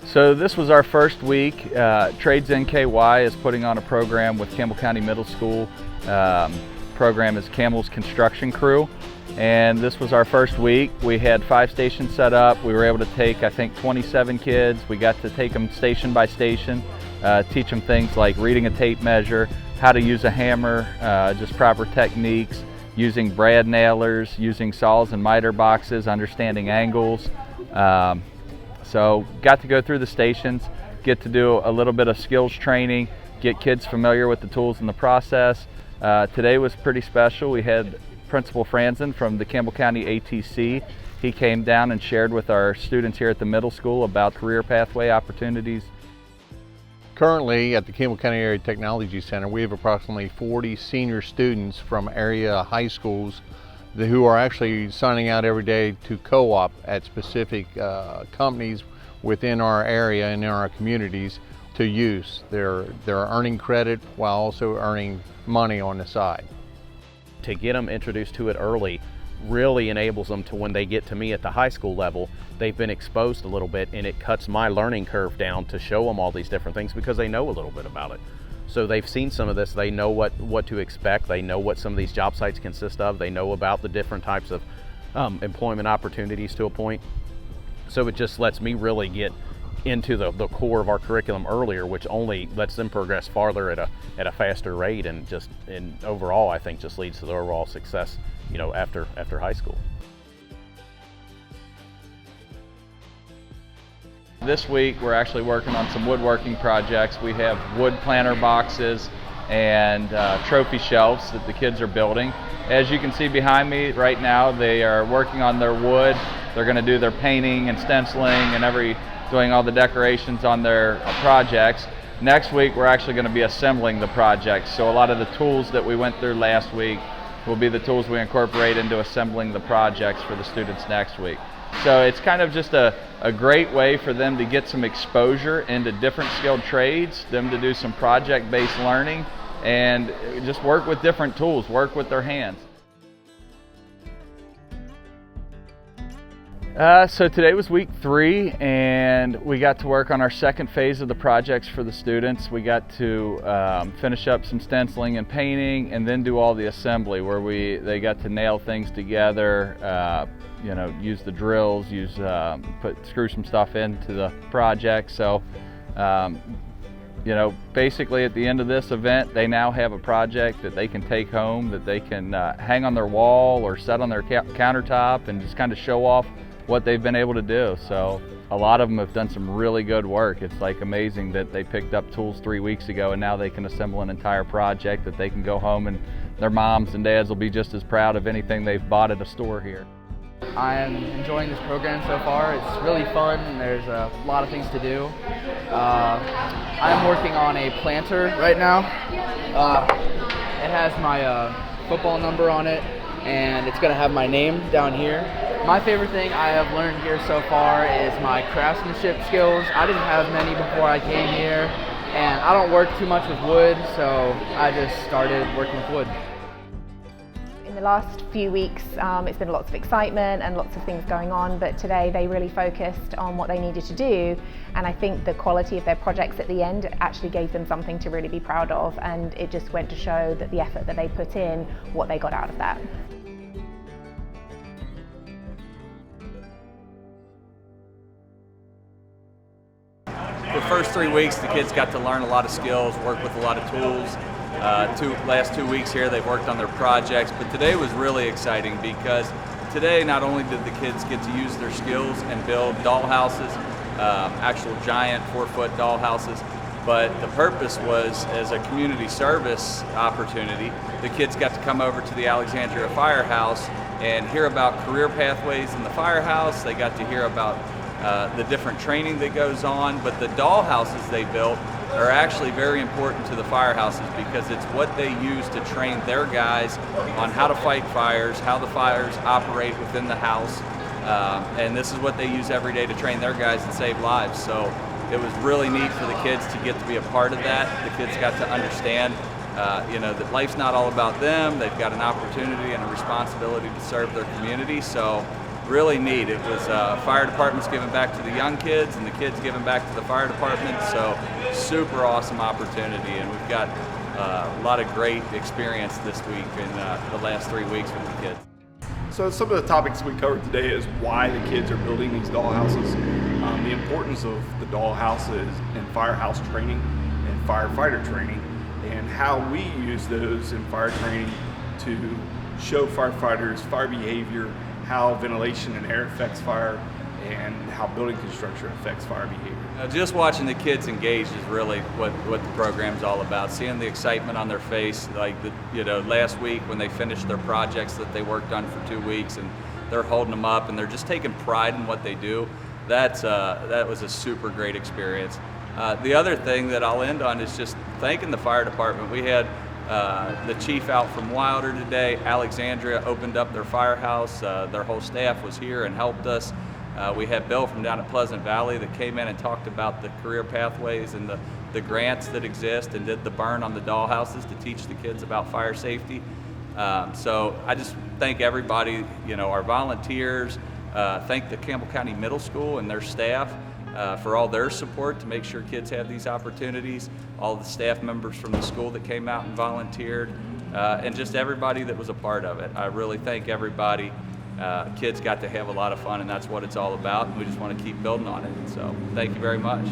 So this was our first week. Trades NKY is putting on a program with Campbell County Middle School. Program is Camel's Construction Crew. And this was our first week. We had 5 stations set up. We were able to take, I think, 27 kids. We got to take them station by station, teach them things like reading a tape measure, how to use a hammer, just proper techniques, using brad nailers, using saws and miter boxes, understanding angles. So got to go through the stations, get to do a little bit of skills training, get kids familiar with the tools and the process. Today was pretty special. We had Principal Franzen from the Campbell County ATC. He came down and shared with our students here at the middle school about career pathway opportunities. Currently at the Campbell County Area Technology Center, we have approximately 40 senior students from area high schools who are actually signing out every day to co-op at specific companies within our area and in our communities to use. They're earning credit while also earning money on the side. To get them introduced to it early really enables them to, when they get to me at the high school level, they've been exposed a little bit, and it cuts my learning curve down to show them all these different things because they know a little bit about it. So they've seen some of this, they know what to expect, they know what some of these job sites consist of, they know about the different types of employment opportunities to a point. So it just lets me really get into the core of our curriculum earlier, which only lets them progress farther at a faster rate, and overall I think just leads to the overall success, you know, after high school. This week we're actually working on some woodworking projects. We have wood planter boxes and trophy shelves that the kids are building. As you can see behind me right now, they are working on their wood. They're going to do their painting and stenciling and doing all the decorations on their projects. Next week we're actually going to be assembling the projects. So a lot of the tools that we went through last week will be the tools we incorporate into assembling the projects for the students next week. So it's kind of just a great way for them to get some exposure into different skilled trades, them to do some project-based learning, and just work with different tools, work with their hands. So today was week 3, and we got to work on our second phase of the projects for the students. We got to finish up some stenciling and painting, and then do all the assembly where they got to nail things together, use the drills, screw some stuff into the project. So, basically at the end of this event, they now have a project that they can take home, that they can hang on their wall or set on their countertop and just kind of show off what they've been able to do. So a lot of them have done some really good work. It's like amazing that they picked up tools 3 weeks ago and now they can assemble an entire project that they can go home and their moms and dads will be just as proud of anything they've bought at a store here. I am enjoying this program so far. It's really fun and there's a lot of things to do. I'm working on a planter right now. It has my football number on it, and it's going to have my name down here. My favorite thing I have learned here so far is my craftsmanship skills. I didn't have many before I came here, and I don't work too much with wood, so I just started working with wood. In the last few weeks, it's been lots of excitement and lots of things going on, but today they really focused on what they needed to do, and I think the quality of their projects at the end actually gave them something to really be proud of, and it just went to show that the effort that they put in, what they got out of that. The first 3 weeks, the kids got to learn a lot of skills, work with a lot of tools. Last 2 weeks here, they've worked on their projects, but today was really exciting because today not only did the kids get to use their skills and build doll houses, actual giant 4-foot doll houses, but the purpose was, as a community service opportunity, the kids got to come over to the Alexandria Firehouse and hear about career pathways in the firehouse. They got to hear about the different training that goes on, but the doll houses they built are actually very important to the firehouses because it's what they use to train their guys on how to fight fires, how the fires operate within the house, and this is what they use every day to train their guys and save lives. So it was really neat for the kids to get to be a part of that. The kids got to understand that life's not all about them. They've got an opportunity and a responsibility to serve their community. So really neat. It was fire departments giving back to the young kids and the kids giving back to the fire department. So super awesome opportunity, and we've got a lot of great experience this week in the last 3 weeks with the kids. So some of the topics we covered today is why the kids are building these dollhouses, the importance of the dollhouses in firehouse training and firefighter training, and how we use those in fire training to show firefighters fire behavior, how ventilation and air affects fire, and how building construction affects fire behavior. Just watching the kids engaged is really what the program's all about. Seeing the excitement on their face, like last week when they finished their projects that they worked on for 2 weeks, and they're holding them up and they're just taking pride in what they do. That was a super great experience. The other thing that I'll end on is just thanking the fire department. We had the chief out from Wilder today. Alexandria opened up their firehouse. Their whole staff was here and helped us. We had Bill from down at Pleasant Valley that came in and talked about the career pathways and the grants that exist, and did the burn on the dollhouses to teach the kids about fire safety. So I just thank everybody, our volunteers, thank the Campbell County Middle School and their staff for all their support to make sure kids have these opportunities, all the staff members from the school that came out and volunteered, and just everybody that was a part of it. I really thank everybody. Kids got to have a lot of fun, and that's what it's all about, and we just want to keep building on it. So thank you very much.